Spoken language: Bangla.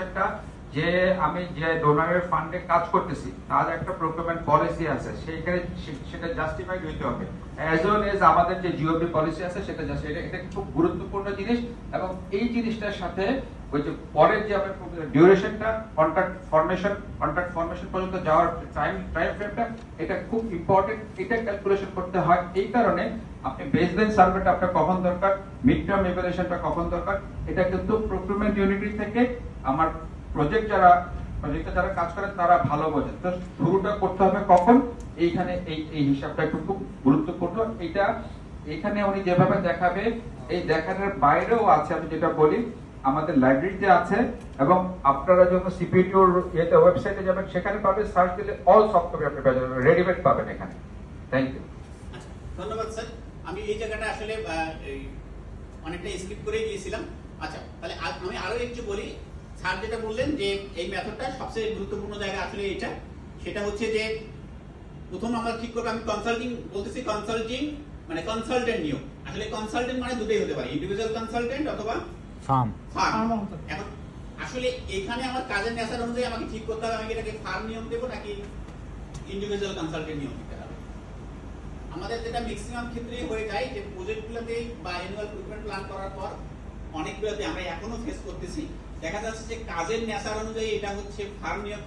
ডিউরেশনটা যে আমি যে ডোনারের ফান্ডে কাজ করতেছি তার একটা প্রোক্রিউরমেন্ট পলিসি আছে, সেইখানে সেটা জাস্টিফাইড হইতে হবে অ্যাজ ওয়েল এজ আমাদের যে জিওপি পলিসি আছে সেটা এটা খুব গুরুত্বপূর্ণ জিনিস। এবং এই জিনিসটার সাথে ওই যে পরের যে আমরা ডিউরেশনটা কন্ট্রাক্ট ফরমেশন পর্যন্ত যাওয়ার টাইম ফ্রেমটা এটা খুব ইম্পর্টেন্ট, এটা ক্যালকুলেশন করতে হয়। এই কারণে আপনি বেসলাইন সার্ভেটা আপনার কখন দরকার, মিড টার্ম ইভ্যালুয়েশনটা কখন দরকার, এটা কিন্তু প্রোক্রিউরমেন্ট ইউনিটি থেকে আমার প্রজেক্টে যারা কাজ করেন তারা ভালো বোঝেন। তো শুরুটা করতে হবে কখন, এইখানে এই হিসাবটা একটু খুব গুরুত্বপূর্ণ। এটা এখানে উনি যেভাবে দেখাবে এই দেখানোর বাইরেও আছে, আমি যেটা বলি আমাদের লাইব্রেরিতে আছে, এবং আপনারা যখন সিপিটিওর ওয়েবসাইটে যাবেন সেখানে পাবেন, সার্চ দিলে অল সফট কপি আপনি পেয়ে যাবেন, রেডিমেড পাবেন এখানে। Thank you. ধন্যবাদ স্যার। আমি এই জায়গাটা আসলে অনেকটা স্কিপ করে গিয়েছিলাম। আচ্ছা, তাহলে আমি আরো একটু বলি। স্যার যেটা বললেন যে এই মেথডটা সবচেয়ে গুরুত্বপূর্ণ জায়গা আসলে এটা, সেটা হচ্ছে যে প্রথম আমরা ঠিক করব, আমি কনসাল্টিং বলতেছি, কনসাল্টিং মানে কনসালটেন্ট নিয়োগ। আসলে কনসালটেন্ট মানে দুটোই হতে পারে, ইন্ডিভিজুয়াল কনসালটেন্ট অথবা ফার্ম। এখন আসলে এখানে আমার কাজের নেচার অনুযায়ী আমাকে ঠিক করতে হবে আমি এটাকে ফার্ম নিয়ম দেবো নাকি ইন্ডিভিজুয়াল কনসালটেন্ট নিয়ম দিতে হবে। আমাদের যেটা ম্যাক্সিমাম ক্ষেত্রে হয়ে যায় যে প্রজেক্টগুলোতে বা অ্যানুয়াল প্রোগ্রাম প্ল্যান করার পর অনেকগুলোতে আমরা এখনো ফেস করতেছি, দেখা যাচ্ছে যে কাজের নেচার অনুযায়ী এটা হচ্ছে ফার্ম নিয়োগ